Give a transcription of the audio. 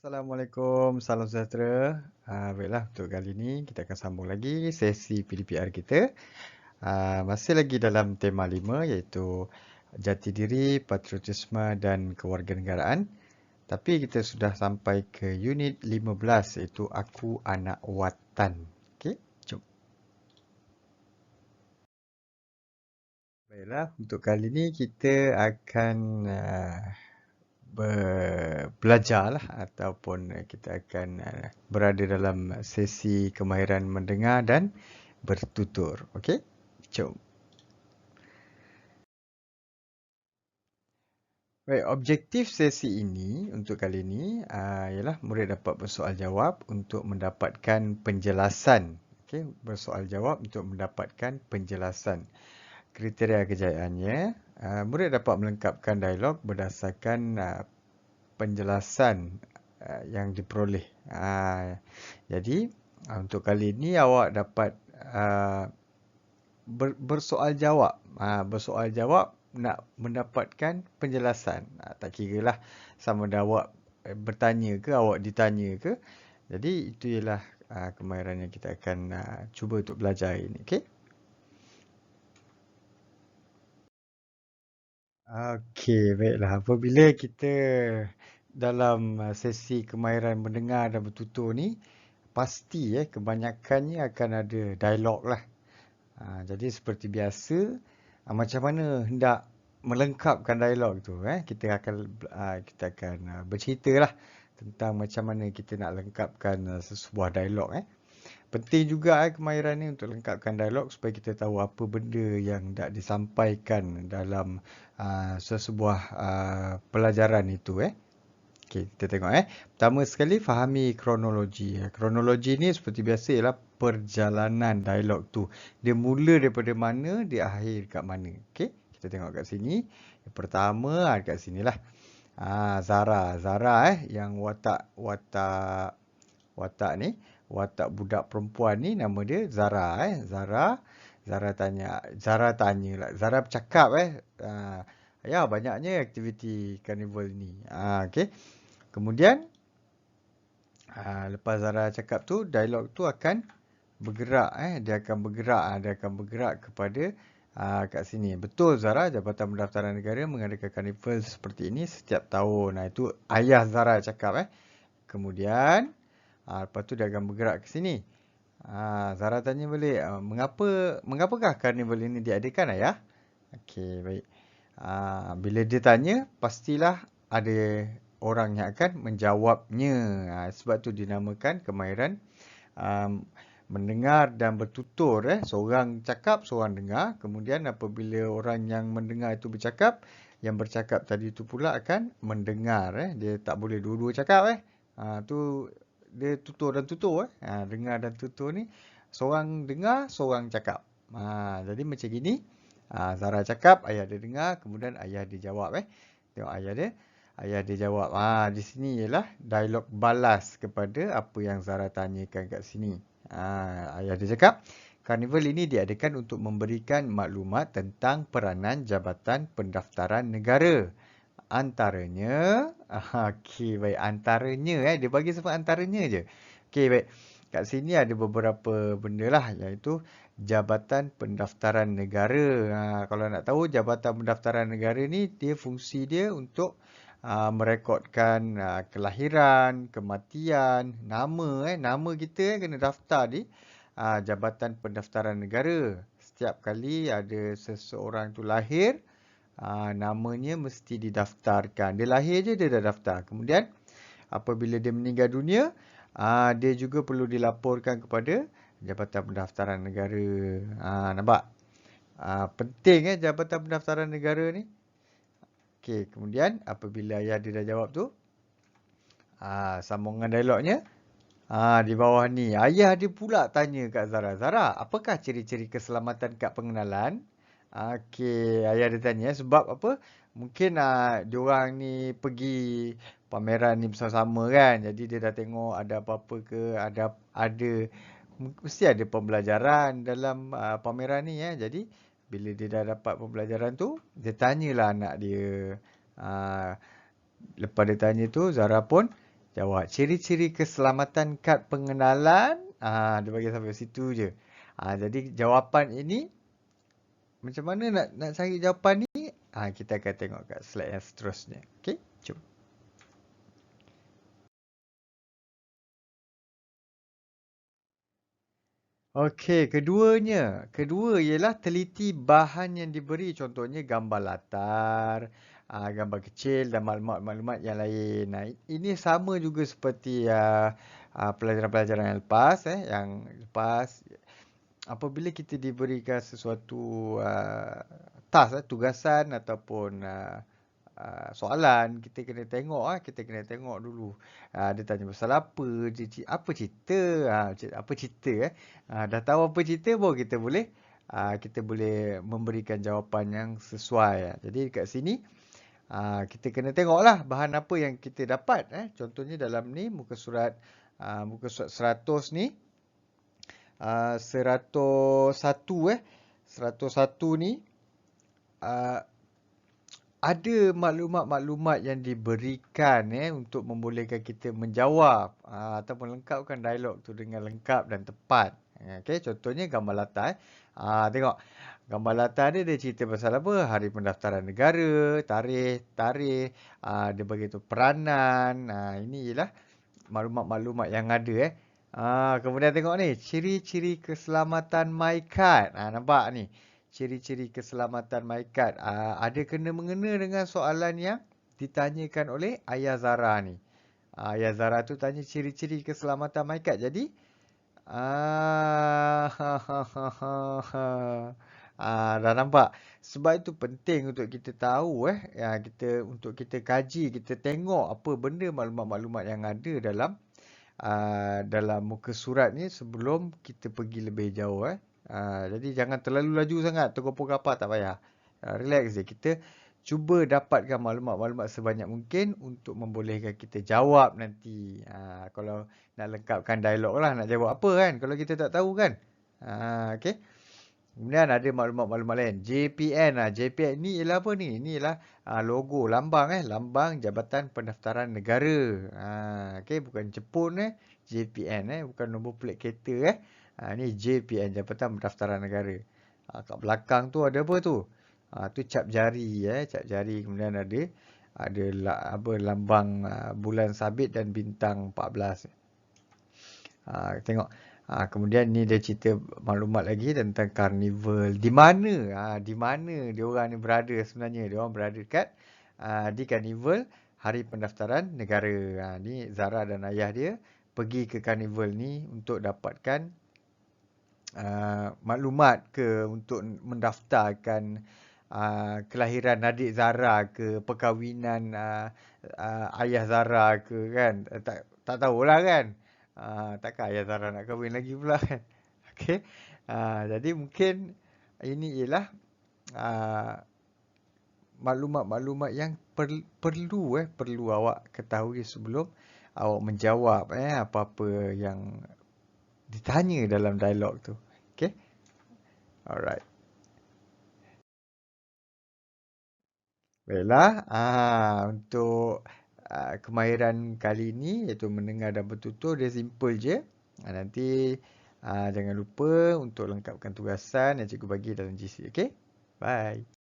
Assalamualaikum, salam sejahtera. Baiklah, untuk kali ini kita akan sambung lagi sesi PDPR kita. Masih lagi dalam tema 5 iaitu jati diri, patriotisme dan kewarganegaraan. Tapi kita sudah sampai ke unit 15 iaitu Aku Anak Watan. Okey, jom. Baiklah, untuk kali ini kita akan belajar lah ataupun kita akan berada dalam sesi kemahiran mendengar dan bertutur. Okey? Jom. Baik, objektif sesi ini untuk kali ini ialah murid dapat bersoal jawab untuk mendapatkan penjelasan. Okey, bersoal jawab untuk mendapatkan penjelasan. Kriteria kejayaannya, murid dapat melengkapkan dialog berdasarkan penjelasan yang diperoleh. Jadi untuk kali ini awak dapat bersoal jawab. Bersoal jawab nak mendapatkan penjelasan. Tak kira lah sama ada awak bertanya ke, awak ditanya ke. Jadi itu ialah kemahiran yang kita akan cuba untuk belajar hari ini. Okey? Okey, baiklah. Apabila kita dalam sesi kemahiran mendengar dan bertutur ni, pasti kebanyakannya akan ada dialog lah. Jadi seperti biasa, macam mana hendak melengkapkan dialog tu, kita akan bercerita lah tentang macam mana kita nak lengkapkan sesebuah dialog. Penting juga kemahiran ni untuk lengkapkan dialog supaya kita tahu apa benda yang hendak disampaikan dalam sesebuah pelajaran itu. Okey, kita tengok. Pertama sekali, fahami kronologi. Kronologi ni seperti biasa ialah perjalanan dialog tu. Dia mula daripada mana, dia akhir kat mana. Okey, kita tengok kat sini. Yang pertama, kat sinilah. Zara. Zara yang watak ni, watak budak perempuan ni nama dia Zara. Zara tanya lah. Zara bercakap ya, banyaknya aktiviti karnival ni. Okey. Kemudian lepas Zara cakap tu, dialog tu akan bergerak. Dia akan bergerak kepada kat sini. Betul Zara, Jabatan Pendaftaran Negara mengadakan karnival seperti ini setiap tahun. Itu ayah Zara cakap. Kemudian lepas tu dia akan bergerak ke sini. Zara tanya balik, mengapakah karnival ini diadakan ayah? Okey, baik. Bila dia tanya, pastilah ada orang yang akan menjawabnya. Sebab tu dinamakan kemahiran mendengar dan bertutur. Seorang cakap, seorang dengar. Kemudian apabila orang yang mendengar itu bercakap, yang bercakap tadi itu pula akan mendengar. Dia tak boleh dua-dua cakap. Tu dia tutur dan tutur. Dengar dan tutur ni. Seorang dengar, seorang cakap. Jadi macam gini. Zara cakap, ayah dia dengar, kemudian ayah dia jawab. Tengok ayah dia jawab. Di sini ialah dialog balas kepada apa yang Zara tanyakan kat sini. Ayah dia cakap, karnival ini diadakan untuk memberikan maklumat tentang peranan Jabatan Pendaftaran Negara. Antaranya, okey baik, antaranya dia bagi sebut antaranya je. Okey baik. Kat sini ada beberapa benda lah, iaitu Jabatan Pendaftaran Negara. Kalau nak tahu, Jabatan Pendaftaran Negara ni dia fungsi dia untuk merekodkan kelahiran, kematian, nama. Nama kita kena daftar di Jabatan Pendaftaran Negara. Setiap kali ada seseorang tu lahir, namanya mesti didaftarkan. Dia lahir je dia dah daftar. Kemudian apabila dia meninggal dunia, dia juga perlu dilaporkan kepada Jabatan Pendaftaran Negara. Nampak? Penting Jabatan Pendaftaran Negara ni. Okey, kemudian apabila ayah dia dah jawab tu, sambungan dialognya. Di bawah ni, ayah dia pula tanya kat Zara. Zara, apakah ciri-ciri keselamatan kad pengenalan? Okey, ayah dia tanya sebab apa? Mungkin diorang ni pergi pameran ni bersama-sama kan. Jadi dia dah tengok ada apa-apa ke, mesti ada pembelajaran dalam pameran ni Jadi bila dia dah dapat pembelajaran tu, dia tanyalah anak dia. Lepas dia tanya tu, Zara pun Jawab. Ciri-ciri keselamatan kad pengenalan. Dia bagi sampai situ je. Jadi jawapan ini, macam mana nak cari jawapan ni? Kita akan tengok kat slide yang seterusnya. Okey, jom. Okey, kedua ialah teliti bahan yang diberi, contohnya gambar latar, gambar kecil dan maklumat-maklumat yang lain. Ini sama juga seperti pelajaran-pelajaran yang lepas, yang lepas. Apabila kita diberikan sesuatu task, tugasan ataupun soalan, kita kena tengok dulu. Dia tanya pasal apa, apa cerita, apa cerita dah tahu apa cerita baru kita boleh memberikan jawapan yang sesuai. Jadi kat sini kita kena tengoklah bahan apa yang kita dapat. Contohnya dalam ni muka surat 100 ni, 101 ni ada maklumat-maklumat yang diberikan untuk membolehkan kita menjawab ataupun lengkapkan dialog tu dengan lengkap dan tepat. Okey, contohnya gambar latar. Tengok gambar latar dia cerita pasal apa? Hari pendaftaran negara, tarikh, dia bagi tu peranan. Ini ialah maklumat-maklumat yang ada. Kemudian tengok ni, ciri-ciri keselamatan MyKad. Nampak ni, ciri-ciri keselamatan MyKad. Ada kena-mengena dengan soalan yang ditanyakan oleh Ayah Zara ni. Ayah Zara tu tanya ciri-ciri keselamatan MyKad. Jadi, dah nampak. Sebab itu penting untuk kita tahu, untuk kita kaji, kita tengok apa benda maklumat-maklumat yang ada dalam muka surat ni sebelum kita pergi lebih jauh. Jadi jangan terlalu laju sangat, tergopoh-gapak tak payah. Relax je. Kita cuba dapatkan maklumat-maklumat sebanyak mungkin untuk membolehkan kita jawab nanti. Kalau nak lengkapkan dialog lah, nak jawab apa kan kalau kita tak tahu kan. Okey. Kemudian ada maklumat-maklumat lain. JPN. JPN ni ialah apa ni? Ini ialah logo, lambang lambang Jabatan Pendaftaran Negara. Okey, bukan Jepun JPN bukan nombor plate kereta ni JPN, Jabatan Pendaftaran Negara. Kat belakang tu ada apa tu? Tu cap jari cap jari. Kemudian ada apa lambang bulan sabit dan bintang 14. Tengok. Kemudian ni dia cerita maklumat lagi tentang karnival. Di mana dia orang ni berada sebenarnya. Dia orang berada di karnival Hari Pendaftaran Negara. Ni Zara dan ayah dia pergi ke karnival ni untuk dapatkan maklumat untuk mendaftarkan kelahiran adik Zara ke, perkahwinan ayah Zara ke kan. Tak tahulah kan. Takkan ayah Zara nak kahwin lagi pula kan. Okey. Jadi mungkin ini ialah maklumat-maklumat yang perlu awak ketahui sebelum awak menjawab apa-apa yang ditanya dalam dialog tu. Okey. Alright. Baiklah, untuk kemahiran kali ini iaitu mendengar dan bertutur dia simple je. Nanti jangan lupa untuk lengkapkan tugasan yang cikgu bagi dalam GC. Okey? Bye.